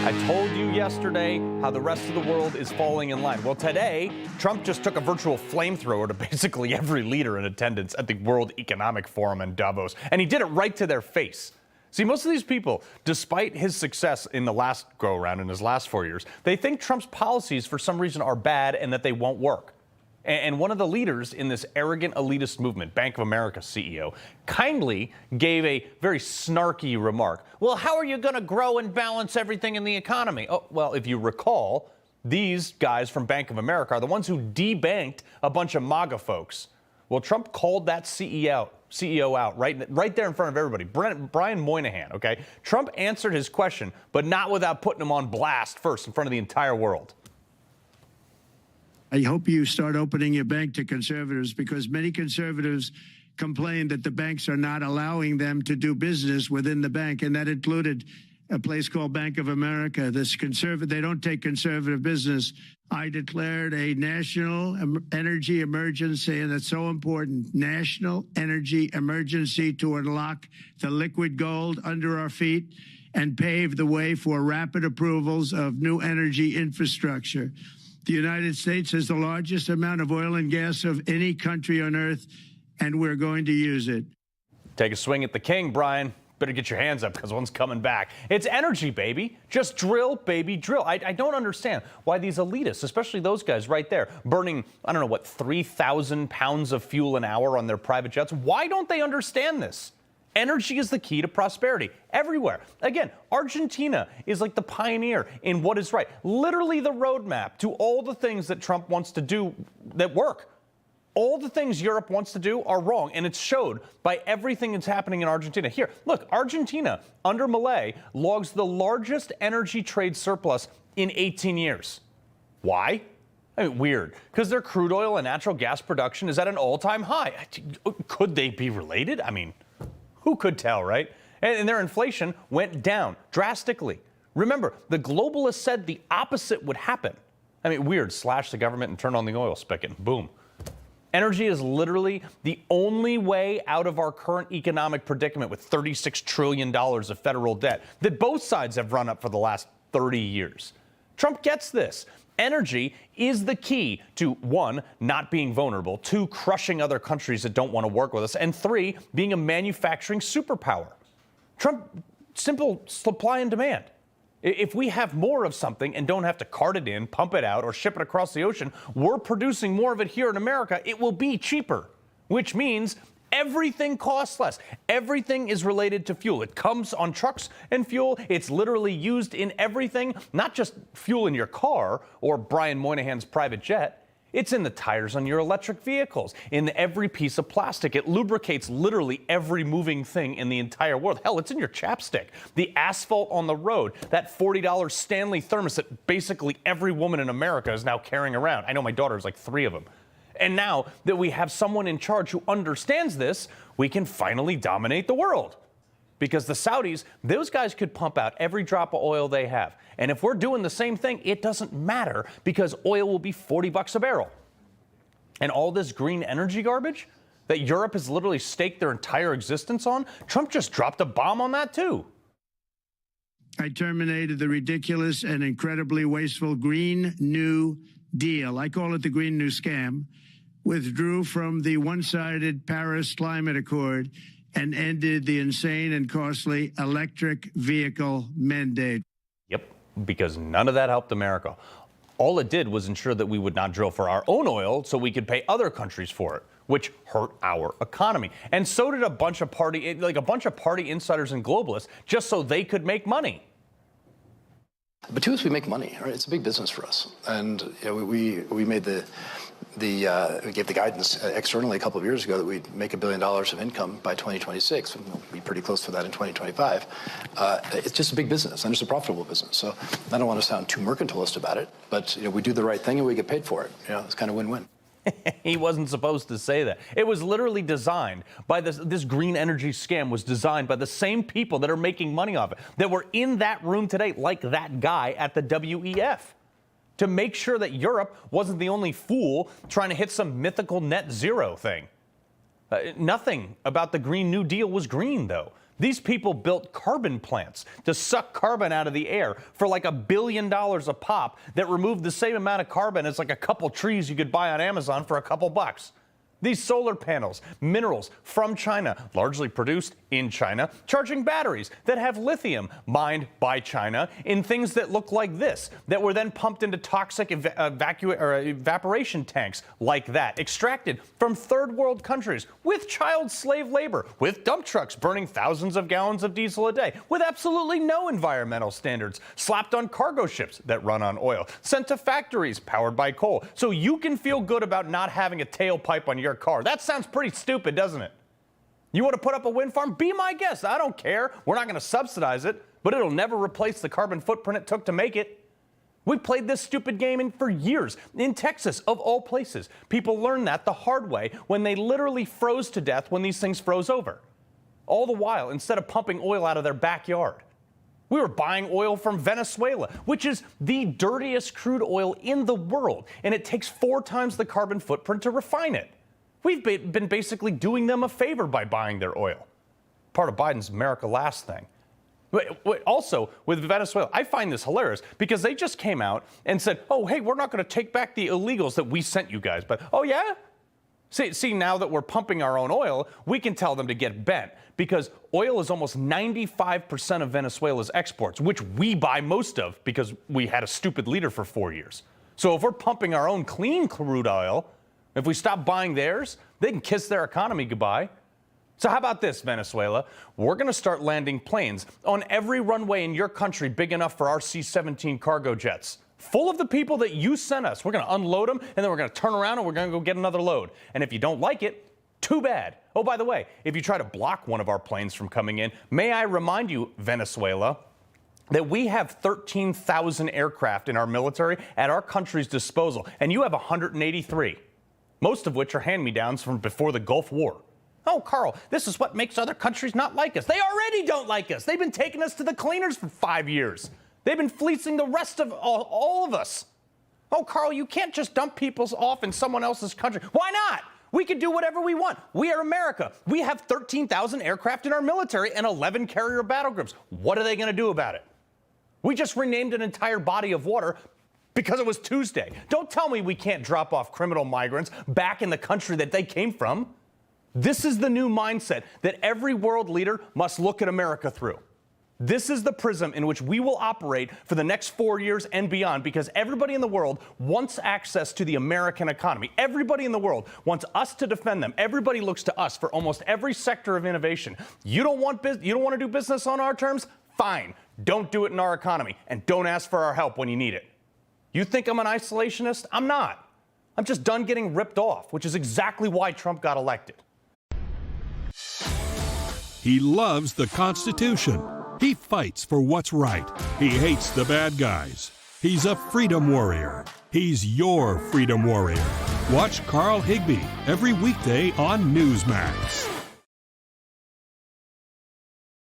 I told you yesterday how the rest of the world is falling in line. Well, today, Trump just took a virtual flamethrower to basically every leader in attendance at the World Economic Forum in Davos, and he did it right to their face. See, most of these people, despite his success in the last go-around in his last 4 years, they think Trump's policies for some reason are bad and that they won't work. And one of the leaders in this arrogant elitist movement, Bank of America CEO, kindly gave a very snarky remark. Well, how are you going to grow and balance everything in the economy? Oh, well, if you recall, these guys from Bank of America are the ones who debanked a bunch of MAGA folks. Well, Trump called that CEO out right there in front of everybody. Brian Moynihan, okay? Trump answered his question, but not without putting him on blast first in front of the entire world. I hope you start opening your bank to conservatives, because many conservatives complain that the banks are not allowing them to do business within the bank, and that included a place called Bank of America. They don't take conservative business. I declared a national energy emergency, and it's so important, national energy emergency, to unlock the liquid gold under our feet and pave the way for rapid approvals of new energy infrastructure. The United States has the largest amount of oil and gas of any country on earth, and we're going to use it. Take a swing at the king, Brian. Better get your hands up, because one's coming back. It's energy, baby. Just drill, baby, drill. I don't understand why these elitists, especially those guys right there, burning, I don't know, what, 3,000 pounds of fuel an hour on their private jets. Why don't they understand this? Energy is the key to prosperity everywhere. Again, Argentina is like the pioneer in what is right. Literally the roadmap to all the things that Trump wants to do that work. All the things Europe wants to do are wrong, and it's showed by everything that's happening in Argentina. Here, look, Argentina, under Milei, logs the largest energy trade surplus in 18 years. Why? I mean, weird, because their crude oil and natural gas production is at an all-time high. Could they be related? I mean, who could tell, right? And their inflation went down drastically. Remember, the globalists said the opposite would happen. I mean, weird, slash the government and turn on the oil spigot, boom. Energy is literally the only way out of our current economic predicament with $36 trillion of federal debt that both sides have run up for the last 30 years. Trump gets this. Energy is the key to, 1, not being vulnerable, 2, crushing other countries that don't want to work with us, and 3, being a manufacturing superpower. Trump, simple supply and demand. If we have more of something and don't have to cart it in, pump it out, or ship it across the ocean, we're producing more of it here in America. It will be cheaper, which means everything costs less. Everything is related to fuel. It comes on trucks and fuel. It's literally used in everything, not just fuel in your car or Brian Moynihan's private jet. It's in the tires on your electric vehicles, in every piece of plastic. It lubricates literally every moving thing in the entire world. Hell, it's in your chapstick. The asphalt on the road, that $40 Stanley thermos that basically every woman in America is now carrying around. I know my daughter has like 3 of them. And now that we have someone in charge who understands this, we can finally dominate the world. Because the Saudis, those guys could pump out every drop of oil they have. And if we're doing the same thing, it doesn't matter, because oil will be $40 a barrel. And all this green energy garbage that Europe has literally staked their entire existence on, Trump just dropped a bomb on that too. I terminated the ridiculous and incredibly wasteful Green New Deal. I call it the Green New Scam. Withdrew from the one-sided Paris Climate Accord and ended the insane and costly electric vehicle mandate. Yep, because none of that helped America. All it did was ensure that we would not drill for our own oil so we could pay other countries for it, which hurt our economy. And so did a bunch of party insiders and globalists, just so they could make money. But two is we make money, right? It's a big business for us. And you know, we made we gave the guidance externally a couple of years ago that we'd make $1 billion of income by 2026. We'll be pretty close to that in 2025. It's just a big business, and it's a profitable business. So I don't want to sound too mercantilist about it, but you know, we do the right thing and we get paid for it. You know, it's kind of win-win. He wasn't supposed to say that. It was literally designed by this green energy scam was designed by the same people that are making money off it, that were in that room today, like that guy at the WEF, to make sure that Europe wasn't the only fool trying to hit some mythical net zero thing. Nothing about the Green New Deal was green, though. These people built carbon plants to suck carbon out of the air for like $1 billion a pop that removed the same amount of carbon as like a couple trees you could buy on Amazon for a couple bucks. These solar panels, minerals from China, largely produced in China, charging batteries that have lithium mined by China in things that look like this, that were then pumped into toxic evaporation tanks like that, extracted from third world countries with child slave labor, with dump trucks burning thousands of gallons of diesel a day, with absolutely no environmental standards, slapped on cargo ships that run on oil, sent to factories powered by coal, so you can feel good about not having a tailpipe on your car. That sounds pretty stupid, doesn't it? You want to put up a wind farm? Be my guest. I don't care. We're not going to subsidize it, but it'll never replace the carbon footprint it took to make it. We played this stupid game for years. In Texas, of all places, people learned that the hard way when they literally froze to death when these things froze over. All the while, instead of pumping oil out of their backyard, we were buying oil from Venezuela, which is the dirtiest crude oil in the world, and it takes 4 times the carbon footprint to refine it. We've been basically doing them a favor by buying their oil. Part of Biden's America Last thing. Also, with Venezuela, I find this hilarious because they just came out and said, oh, hey, we're not going to take back the illegals that we sent you guys. But, oh, yeah? See, now that we're pumping our own oil, we can tell them to get bent because oil is almost 95% of Venezuela's exports, which we buy most of because we had a stupid leader for 4 years. So if we're pumping our own clean crude oil, if we stop buying theirs, they can kiss their economy goodbye. So how about this, Venezuela? We're going to start landing planes on every runway in your country big enough for our C-17 cargo jets, full of the people that you sent us. We're going to unload them, and then we're going to turn around and we're going to go get another load. And if you don't like it, too bad. Oh, by the way, if you try to block one of our planes from coming in, may I remind you, Venezuela, that we have 13,000 aircraft in our military at our country's disposal, and you have 183. Most of which are hand-me-downs from before the Gulf War. Oh, Carl, this is what makes other countries not like us. They already don't like us. They've been taking us to the cleaners for 5 years. They've been fleecing the rest of all of us. Oh, Carl, you can't just dump people off in someone else's country. Why not? We can do whatever we want. We are America. We have 13,000 aircraft in our military and 11 carrier battle groups. What are they going to do about it? We just renamed an entire body of water because it was Tuesday. Don't tell me we can't drop off criminal migrants back in the country that they came from. This is the new mindset that every world leader must look at America through. This is the prism in which we will operate for the next 4 years and beyond because everybody in the world wants access to the American economy. Everybody in the world wants us to defend them. Everybody looks to us for almost every sector of innovation. You don't want to do business on our terms? Fine. Don't do it in our economy and don't ask for our help when you need it. You think I'm an isolationist? I'm not. I'm just done getting ripped off, which is exactly why Trump got elected. He loves the Constitution. He fights for what's right. He hates the bad guys. He's a freedom warrior. He's your freedom warrior. Watch Carl Higbie every weekday on Newsmax.